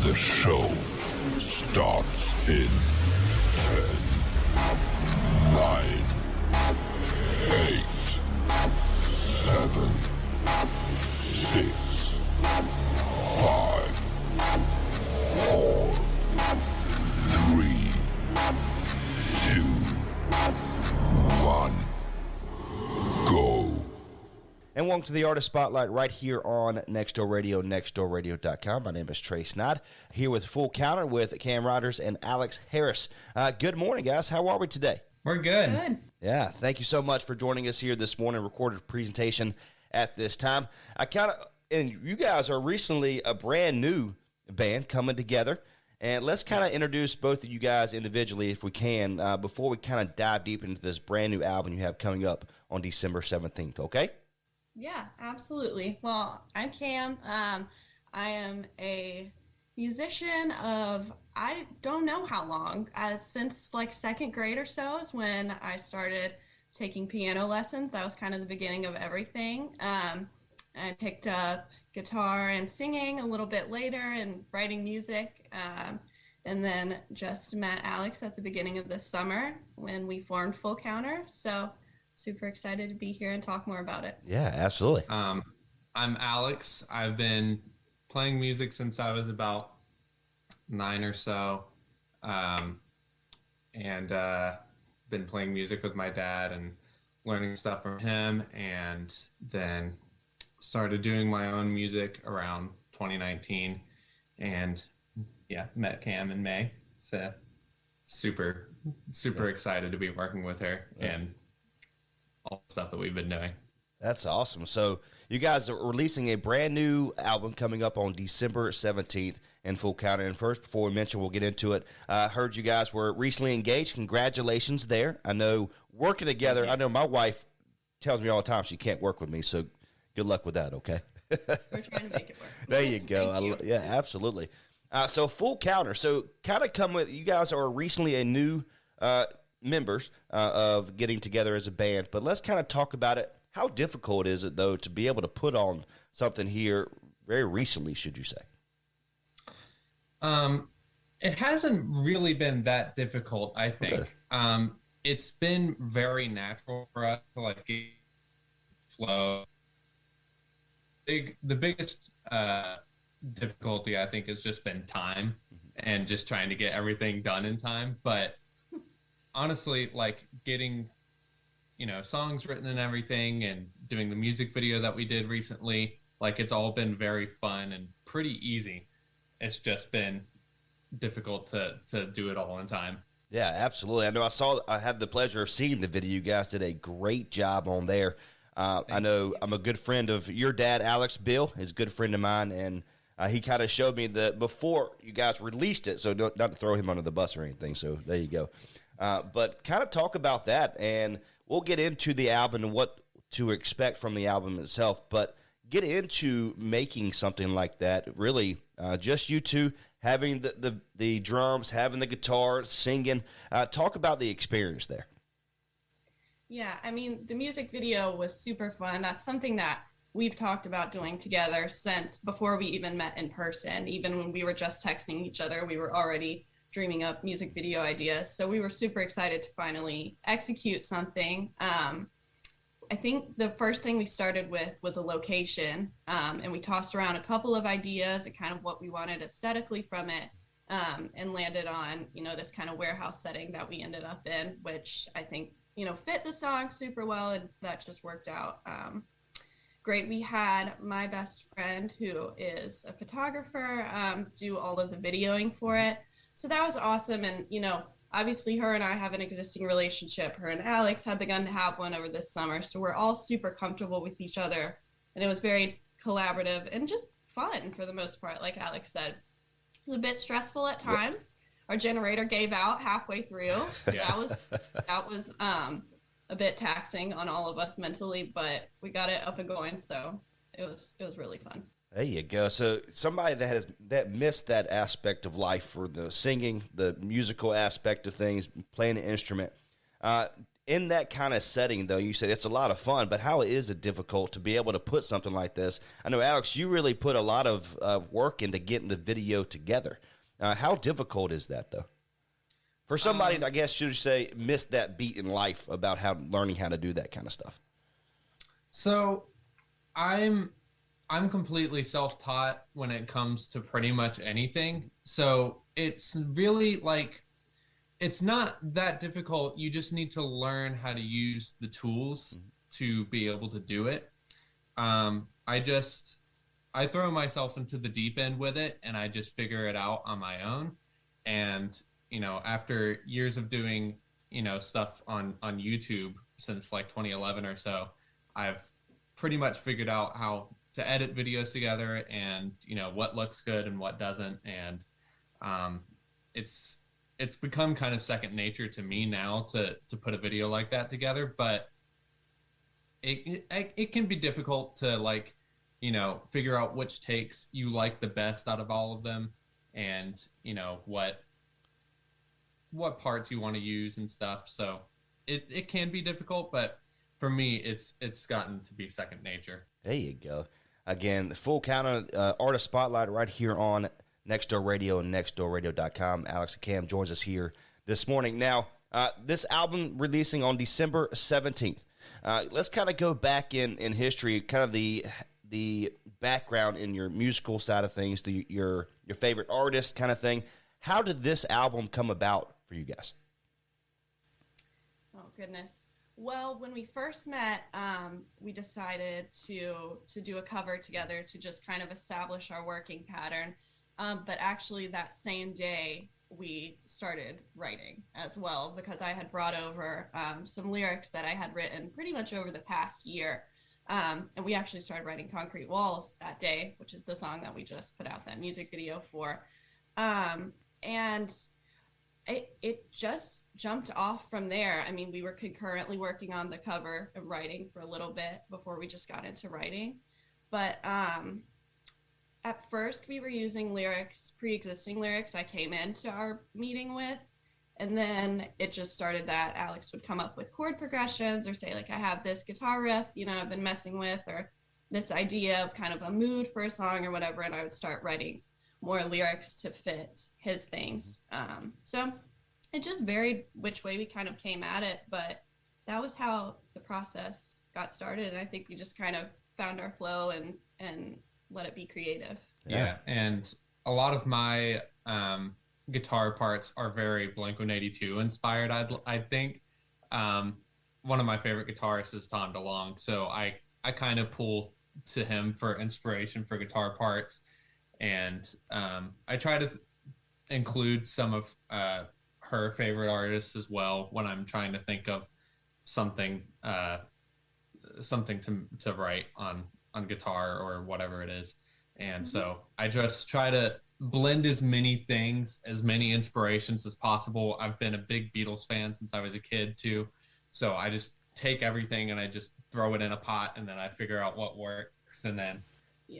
The show starts in 10, 9, 8, 7, 6, 5, 4, 3, 2, 1, go. And welcome to the Artist Spotlight right here on Nextdoor Radio, nextdoorradio.com. My name is Trey Snide, here with Full Counter with Cam Riders and Alex Harris. Good morning, guys. How are we today? We're good. Good. Yeah, thank you so much for joining us here this morning, recorded presentation at this time. And you guys are recently a brand new band coming together. And let's kind of introduce both of you guys individually, if we can, before we kind of dive deep into this brand new album you have coming up on December 17th, okay? Yeah, absolutely. Well, I'm Cam. I am a musician of, I don't know how long, since like second grade or so is when I started taking piano lessons. That was kind of the beginning of everything. I picked up guitar and singing a little bit later and writing music. And then just met Alex at the beginning of this summer when we formed Full Counter. So super excited to be here and talk more about it. Yeah, absolutely. I'm Alex. I've been playing music since I was about 9 or so. And been playing music with my dad and learning stuff from him, and then started doing my own music around 2019, and met Cam in May. So super excited to be working with her and all the stuff that we've been doing. That's awesome. So you guys are releasing a brand new album coming up on December 17th in Full Counter. And first, before we mention, we'll get into it. I heard you guys were recently engaged. Congratulations there. I know working together, I know my wife tells me all the time she can't work with me. So good luck with that, okay? We're trying to make it work. There you go. Thank you. Yeah, absolutely. So Full Counter. So kind of come with, you guys are recently a new members of getting together as a band, but let's kind of talk about it. How difficult is it, though, to be able to put on something here very recently, should you say? It hasn't really been that difficult, I think. Okay. It's been very natural for us to like get flow. The biggest difficulty, I think, has just been time and just trying to get everything done in time. But honestly, like getting, songs written and everything, and doing the music video that we did recently, like it's all been very fun and pretty easy. It's just been difficult to do it all in time. Yeah, absolutely. I know I had the pleasure of seeing the video. You guys did a great job on there. I know I'm a good friend of your dad, Alex. Bill is a good friend of mine, and he kind of showed me before you guys released it, so not to throw him under the bus or anything, so there you go. But kind of talk about that, and we'll get into the album and what to expect from the album itself, but get into making something like that, really just you two, having the drums, having the guitar, singing. Talk about the experience there. Yeah, I mean, the music video was super fun. That's something that we've talked about doing together since before we even met in person. Even when we were just texting each other, we were already dreaming up music video ideas. So we were super excited to finally execute something. I think the first thing we started with was a location, and we tossed around a couple of ideas and kind of what we wanted aesthetically from it, and landed on, this kind of warehouse setting that we ended up in, which I think, fit the song super well, and that just worked out great. We had my best friend, who is a photographer, do all of the videoing for it. So that was awesome. And, obviously her and I have an existing relationship. Her and Alex have begun to have one over this summer. So we're all super comfortable with each other. And it was very collaborative and just fun for the most part, like Alex said. It was a bit stressful at times. Our generator gave out halfway through. So that was a bit taxing on all of us mentally, but we got it up and going. So it was really fun. There you go. So somebody that missed that aspect of life for the singing, the musical aspect of things, playing an instrument. in that kind of setting, though, you said it's a lot of fun, but how is it difficult to be able to put something like this? I know, Alex, you really put a lot of work into getting the video together. How difficult is that, though? For somebody, I guess, should say, missed that beat in life about learning how to do that kind of stuff. So I'm completely self-taught when it comes to pretty much anything. So it's really like, it's not that difficult. You just need to learn how to use the tools to be able to do it. I throw myself into the deep end with it, and I just figure it out on my own. And, you know, after years of doing, you know, stuff on YouTube since like 2011 or so, I've pretty much figured out how to edit videos together and, you know, what looks good and what doesn't. And it's become kind of second nature to me now to put a video like that together. But it can be difficult to, like, you know, figure out which takes you like the best out of all of them, and, you know, what parts you want to use and stuff. So it can be difficult, but for me, it's gotten to be second nature. There you go. Again, the full counter artist spotlight right here on Nextdoor Radio and nextdoorradio.com. Alex and Cam joins us here this morning. Now, this album releasing on December 17th. Let's kind of go back in history, kind of the background in your musical side of things, your favorite artist kind of thing. How did this album come about for you guys? Oh, goodness. Well, when we first met, we decided to do a cover together to just kind of establish our working pattern. But actually that same day, we started writing as well, because I had brought over some lyrics that I had written pretty much over the past year. And we actually started writing Concrete Walls that day, which is the song that we just put out that music video for. And it just jumped off from there. I mean, we were concurrently working on the cover and writing for a little bit before we just got into writing. But at first we were using pre-existing lyrics I came into our meeting with. And then it just started that Alex would come up with chord progressions or say, like, I have this guitar riff, you know, I've been messing with, or this idea of kind of a mood for a song or whatever. And I would start writing more lyrics to fit his things. So it just varied which way we kind of came at it, but that was how the process got started. And I think we just kind of found our flow and let it be creative. Yeah. And a lot of my guitar parts are very Blink-182 inspired, I think. One of my favorite guitarists is Tom DeLonge, so I kind of pull to him for inspiration for guitar parts. And I try to include some of her favorite artists as well when I'm trying to think of something to write on guitar or whatever it is. And so I just try to blend as many things, as many inspirations as possible. I've been a big Beatles fan since I was a kid too. So I just take everything and I just throw it in a pot, and then I figure out what works, and then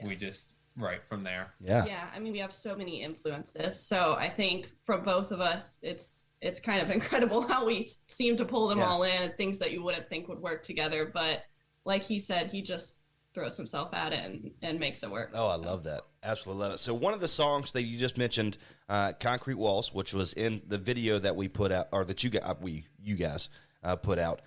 we just write from there. Yeah. I mean, we have so many influences. So I think from both of us, it's kind of incredible how we seem to pull them all in, and things that you wouldn't think would work together. But like he said, he just throws himself at it and makes it work. Oh, I love that. Absolutely love it. So one of the songs that you just mentioned, Concrete Walls, which was in the video that we put out, or that you guys put out.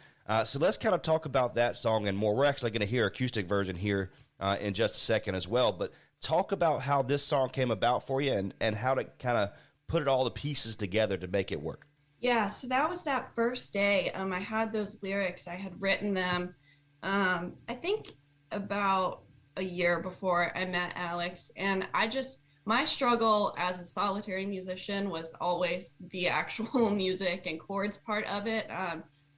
So let's kind of talk about that song and more. We're actually going to hear acoustic version here in just a second as well. But talk about how this song came about for you and how to kind of put all the pieces together to make it work. Yeah, so that was that first day. I had those lyrics. I had written them, I think, about a year before I met Alex. And my struggle as a solitary musician was always the actual music and chords part of it.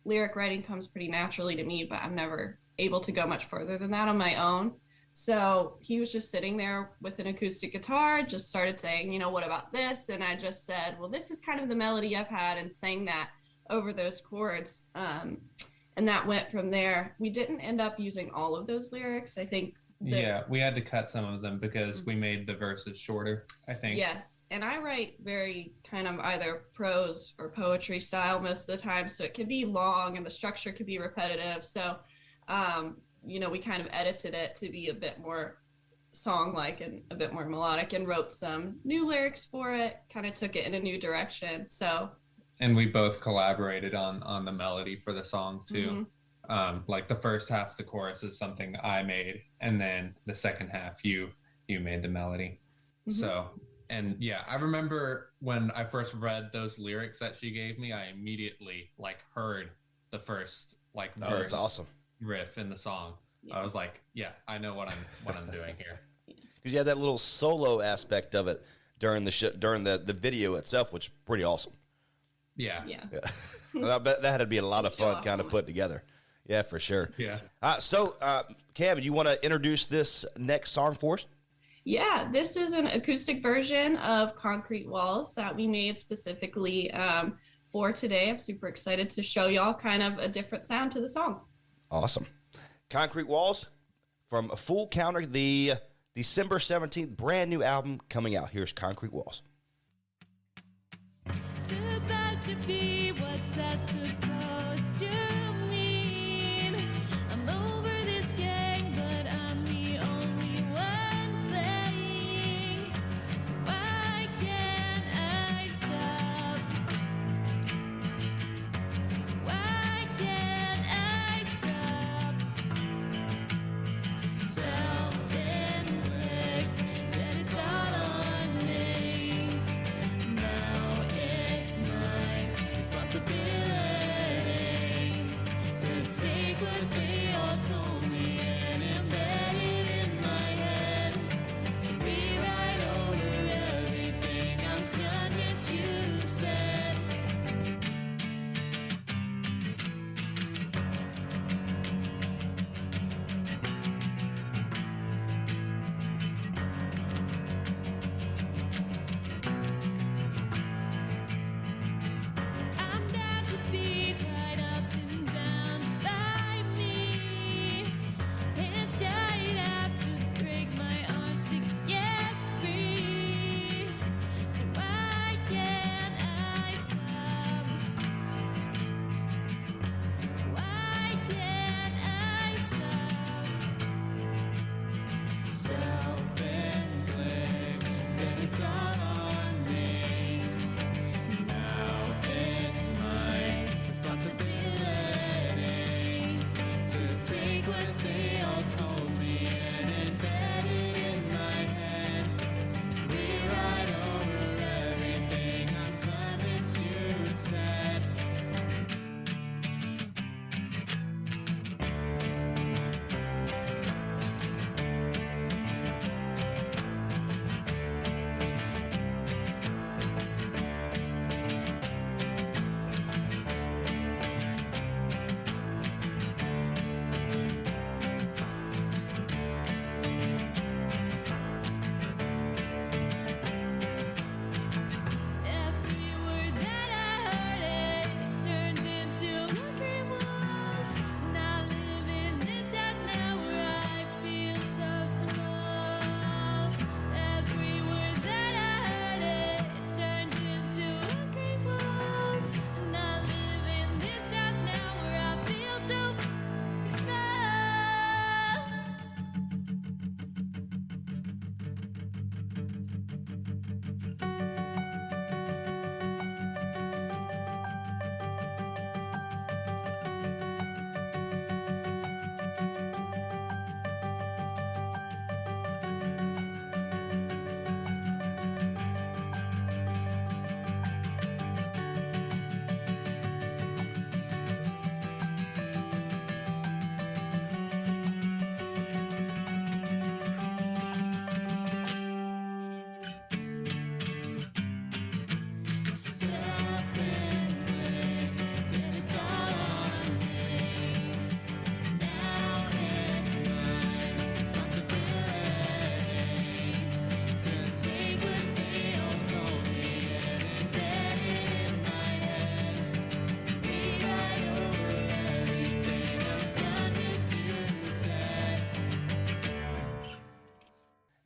Lyric writing comes pretty naturally to me, but I'm never able to go much further than that on my own. So he was just sitting there with an acoustic guitar, just started saying, you know, what about this? And I just said, well, this is kind of the melody I've had, and sang that over those chords. And that went from there. We didn't end up using all of those lyrics. I think Yeah, we had to cut some of them because we made the verses shorter, I think. Yes, and I write very kind of either prose or poetry style most of the time, so it can be long and the structure could be repetitive. So, we kind of edited it to be a bit more song-like and a bit more melodic, and wrote some new lyrics for it. Kind of took it in a new direction. So, and we both collaborated on the melody for the song too. Like the first half of the chorus is something I made, and then the second half you made the melody. So, and yeah, I remember when I first read those lyrics that she gave me, I immediately heard the first verse. That's awesome. Riff in the song. I was like, yeah, I know what I'm doing here. Because you had that little solo aspect of it during the video itself, which is pretty awesome. Yeah. And I bet that had to be a lot of fun kind of put together. Yeah, for sure. Yeah. So, Cam, you want to introduce this next song for us? Yeah, this is an acoustic version of Concrete Walls that we made specifically for today. I'm super excited to show y'all kind of a different sound to the song. Awesome. Concrete Walls from Full Counter, the December 17th brand new album coming out. Here's Concrete Walls. It's about to be, what's that supposed to mean? I'm over this game, but I'm the only one playing. So why can't I stop? Why can't I stop? Self-inflicted, it's all on me. Now it's my responsibility.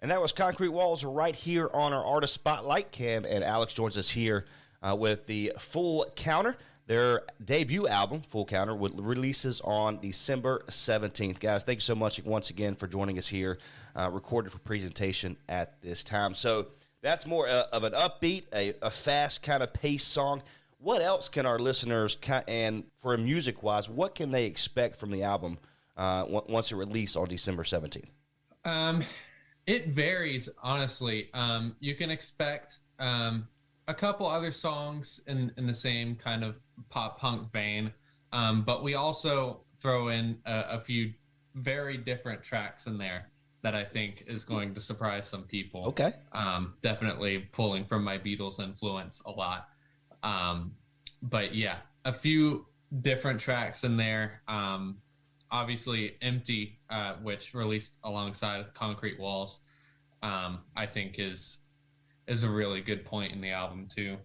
And that was Concrete Walls right here on our Artist Spotlight. Cam and Alex joins us here with the Full Counter. Their debut album, Full Counter, releases on December 17th. Guys, thank you so much once again for joining us here, recorded for presentation at this time. So that's more of an upbeat, a fast kind of pace song. What else can our listeners, and for music-wise, what can they expect from the album once it released on December 17th? It varies, honestly. You can expect a couple other songs in the same kind of pop punk vein, but we also throw in a few very different tracks in there that I think is going to surprise some people. Okay. Definitely pulling from my Beatles influence a lot. But yeah, a few different tracks in there. Obviously Empty, which released alongside Concrete Walls, I think is a really good point in the album too.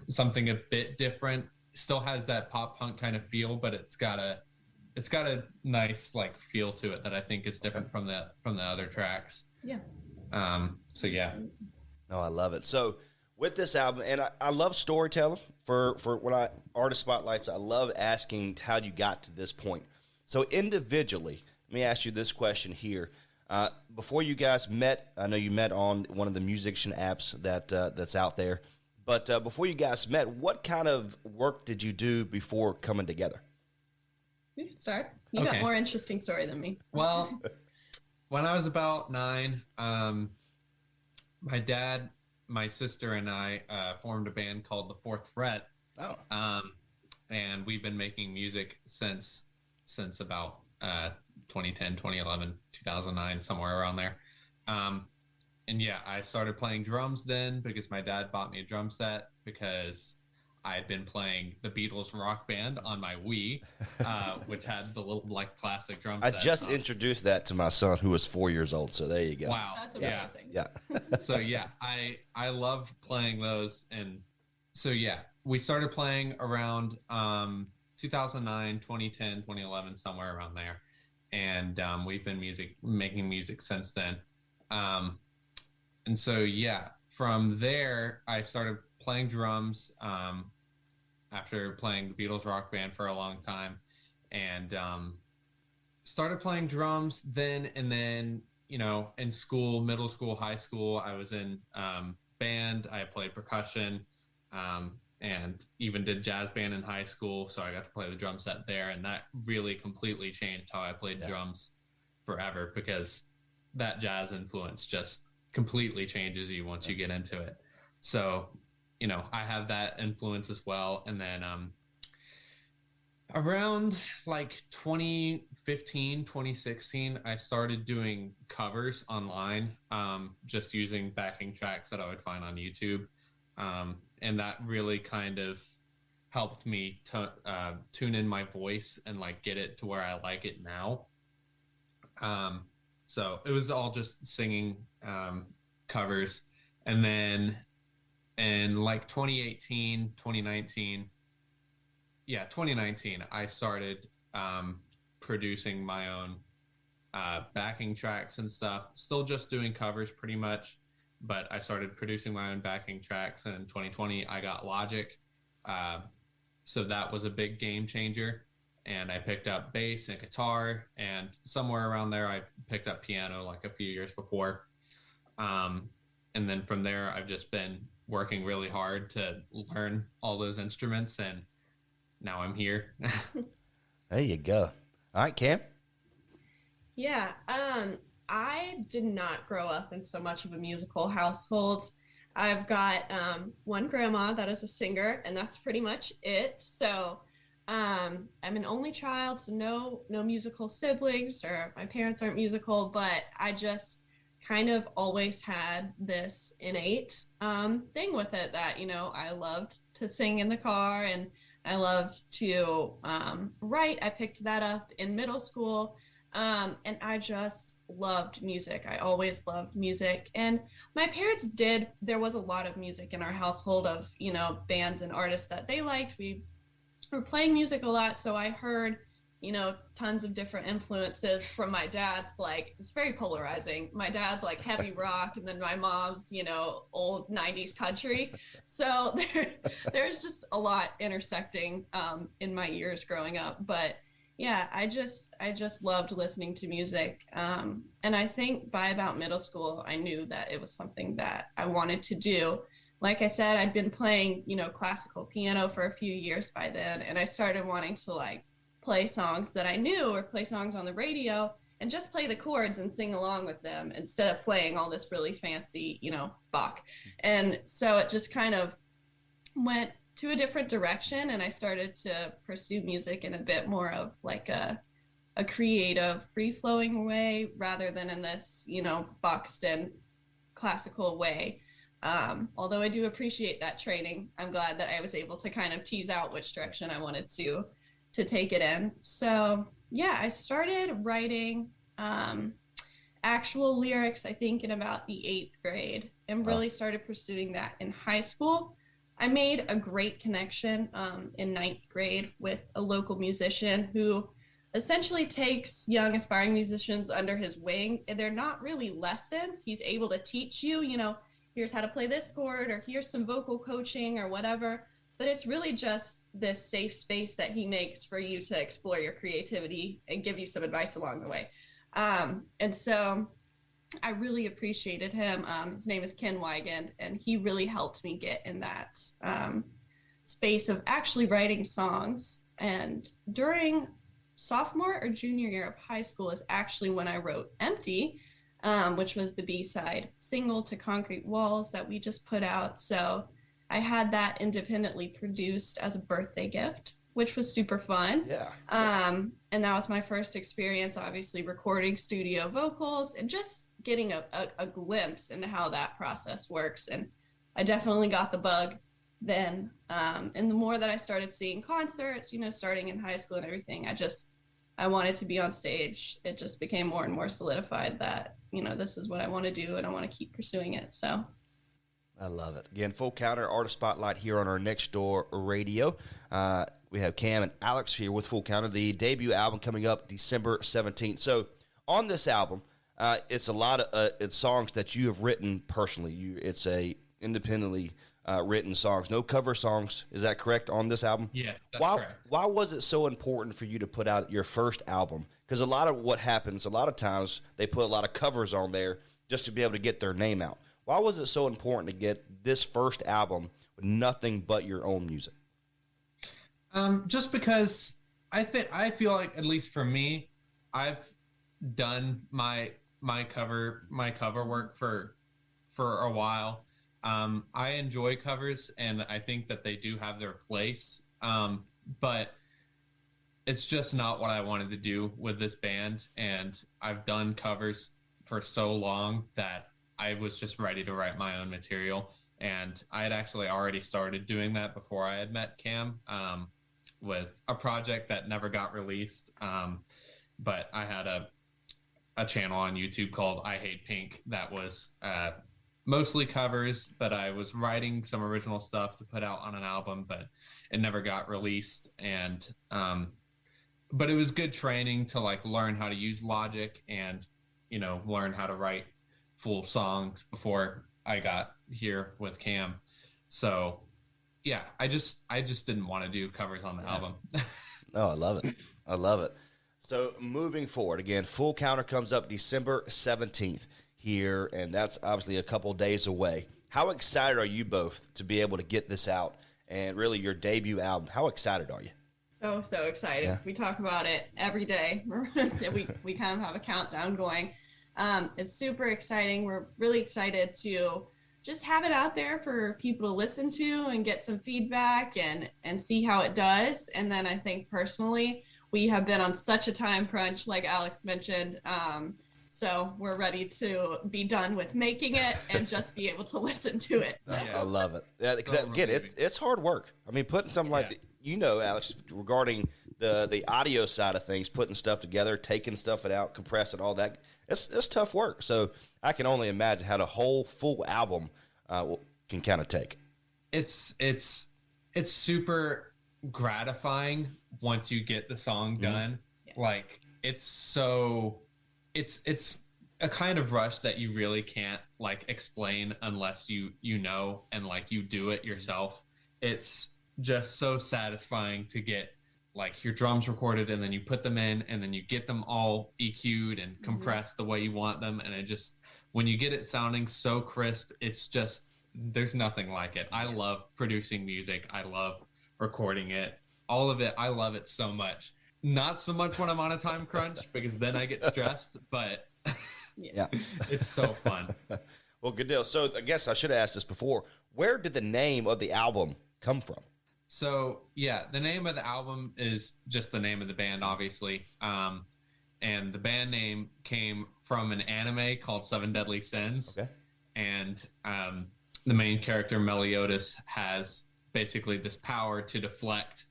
Something a bit different, still has that pop punk kind of feel, but it's got a nice like feel to it that I think is different from the other tracks. Yeah. So yeah. No, I love it. So with this album, and I love storytelling for when I Artist Spotlights, I love asking how you got to this point. So individually, let me ask you this question here. Before you guys met, I know you met on one of the musician apps that's out there, but before you guys met, what kind of work did you do before coming together? You can start. You Okay. got more interesting story than me. Well, when I was about 9, my dad, my sister, and I formed a band called The Fourth Fret. Oh. And we've been making music since about 2010, 2011, 2009, somewhere around there. And yeah, I started playing drums then because my dad bought me a drum set because I had been playing the Beatles Rock Band on my Wii, which had the little like plastic drum I set. just introduced that to my son who was 4 years old, so there you go. Wow. That's Yeah. amazing. Yeah. So yeah, I love playing those. And so yeah, we started playing around 2009, 2010, 2011, somewhere around there. And we've been making music since then. And so yeah, from there I started playing drums after playing the Beatles Rock Band for a long time, and started playing drums then. And then, you know, in school, middle school, high school, I was in band. I played percussion, and even did jazz band in high school. So I got to play the drum set there, and that really completely changed how I played drums forever, because that jazz influence just completely changes you once you get into it. So, you know, I have that influence as well. And then around like 2015, 2016, I started doing covers online, just using backing tracks that I would find on YouTube. And that really kind of helped me tune in my voice and like get it to where I like it now. So it was all just singing covers. And then in like 2018, 2019, I started producing my own backing tracks and stuff. Still just doing covers pretty much, but I started producing my own backing tracks. And in 2020, I got Logic. So that was a big game changer. And I picked up bass and guitar, and somewhere around there, I picked up piano like a few years before. And then from there, I've just been working really hard to learn all those instruments, and now I'm here. There you go. All right, Cam. Yeah, I did not grow up in so much of a musical household. I've got one grandma that is a singer, and that's pretty much it. So I'm an only child, so no musical siblings, or my parents aren't musical, but I just kind of always had this innate thing with it that, you know, I loved to sing in the car, and I loved to write. I picked that up in middle school, and I just loved music. I always loved music. And my parents there was a lot of music in our household of, you know, bands and artists that they liked. We were playing music a lot, so I heard tons of different influences from my dad's. Like, it's very polarizing. My dad's like heavy rock, and then my mom's, old 90s country. So there's just a lot intersecting in my years growing up. But yeah, I just loved listening to music. And I think by about middle school, I knew that it was something that I wanted to do. Like I said, I'd been playing, classical piano for a few years by then, and I started wanting to like play songs that I knew or play songs on the radio and just play the chords and sing along with them instead of playing all this really fancy, Bach. And so it just kind of went to a different direction, and I started to pursue music in a bit more of like a creative, free-flowing way rather than in this, boxed in classical way. Although I do appreciate that training, I'm glad that I was able to kind of tease out which direction I wanted to take it in. So yeah, I started writing actual lyrics, I think, in about the 8th grade, and really started pursuing that in high school. I made a great connection in 9th grade with a local musician who essentially takes young aspiring musicians under his wing. And they're not really lessons. He's able to teach you, here's how to play this chord, or here's some vocal coaching or whatever. But it's really just this safe space that he makes for you to explore your creativity and give you some advice along the way. And so I really appreciated him. His name is Ken Wigand, and he really helped me get in that space of actually writing songs. And during sophomore or junior year of high school is actually when I wrote Empty, which was the B-side single to Concrete Walls that we just put out. So I had that independently produced as a birthday gift, which was super fun. Yeah. And that was my first experience, obviously, recording studio vocals and just getting a glimpse into how that process works. And I definitely got the bug then. And the more that I started seeing concerts, starting in high school and everything, I wanted to be on stage. It just became more and more solidified that, this is what I want to do, and I want to keep pursuing it. So I love it. Again, Full Counter Artist Spotlight here on our Next Door Radio. We have Cam and Alex here with Full Counter, the debut album coming up December 17th. So on this album, it's a lot of it's songs that you have written personally. It's a independently written songs, no cover songs. Is that correct on this album? Yeah, that's correct. Why was it so important for you to put out your first album? Because a lot of what happens, a lot of times they put a lot of covers on there just to be able to get their name out. Why was it so important to get this first album with nothing but your own music? Just because I feel like, at least for me, I've done my cover work for a while. I enjoy covers, and I think that they do have their place. But it's just not what I wanted to do with this band, and I've done covers for so long that I was just ready to write my own material. And I had actually already started doing that before I had met Cam, with a project that never got released. But I had a channel on YouTube called I Hate Pink that was mostly covers, but I was writing some original stuff to put out on an album, but it never got released. And but it was good training to like learn how to use Logic and learn how to write full songs before I got here with Cam. So yeah, I just didn't want to do covers on the album. Oh, I love it. I love it. So moving forward, again, Full Counter comes up December 17th here, and that's obviously a couple days away. How excited are you both to be able to get this out and really your debut album? How excited are you? So excited. Yeah. We talk about it every day. we kind of have a countdown going. It's super exciting. We're really excited to just have it out there for people to listen to and get some feedback and see how it does. And then I think personally, we have been on such a time crunch, like Alex mentioned. So we're ready to be done with making it and just be able to listen to it. So. I love it. Yeah, again, it's hard work. I mean, putting something like Alex, regarding the audio side of things, putting stuff together, taking stuff out, compressing all that, it's tough work. So I can only imagine how a whole full album can kind of take. It's super gratifying once you get the song done. Yes. Like it's a kind of rush that you really can't like explain unless you know and like you do it yourself. It's just so satisfying to get like your drums recorded and then you put them in and then you get them all EQ'd and compressed the way you want them, and it just when you get it sounding so crisp, it's just there's nothing like it. I love producing music. I love recording it. All of it. I love it so much. Not so much when I'm on a time crunch because then I get stressed, but Yeah. it's so fun. Well, good deal. So I guess I should have asked this before. Where did the name of the album come from? So yeah, the name of the album is just the name of the band, obviously. And the band name came from an anime called Seven Deadly Sins. Okay. And the main character, Meliodas, has basically this power to deflect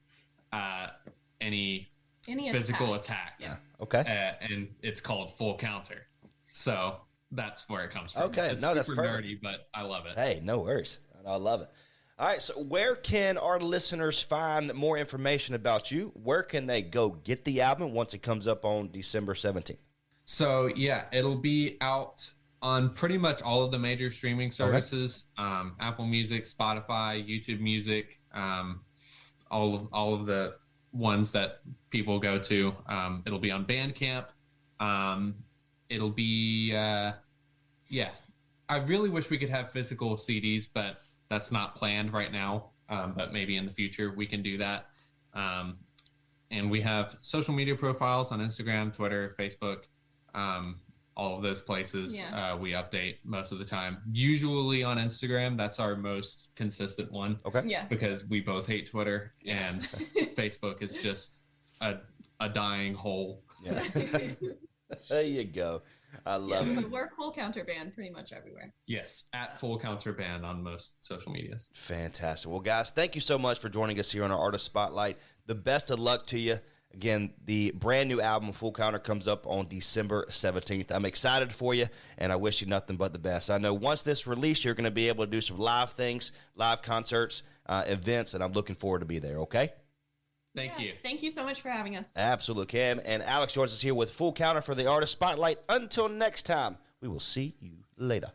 any physical attack. Yeah. Okay. And it's called Full Counter. So that's where it comes from. Okay. It's No, that's super perfect. nerdy, but I love it. Hey, no worries. I love it. All right. So where can our listeners find more information about you? Where can they go get the album once it comes up on December 17th? So yeah, it'll be out on pretty much all of the major streaming services, Apple Music, Spotify, YouTube Music, all of the ones that people go to. It'll be on Bandcamp. It'll be, I really wish we could have physical CDs, but that's not planned right now. But maybe in the future we can do that. And we have social media profiles on Instagram, Twitter, Facebook, all of those places. Yeah. We update most of the time. Usually on Instagram, that's our most consistent one. Okay. Yeah. Because we both hate Twitter and Facebook is just a dying hole. Yeah. There you go. I love it. But we're Full Counter Band pretty much everywhere. Yes, at Full Counter Band on most social medias. Fantastic. Well, guys, thank you so much for joining us here on our Artist Spotlight. The best of luck to you. Again, the brand new album, Full Counter, comes up on December 17th. I'm excited for you, and I wish you nothing but the best. I know once this release, you're going to be able to do some live things, live concerts, events, and I'm looking forward to be there, okay? Thank you. Thank you so much for having us. Absolutely, Cam. And Alex George is here with Full Counter for the Artist Spotlight. Until next time, we will see you later.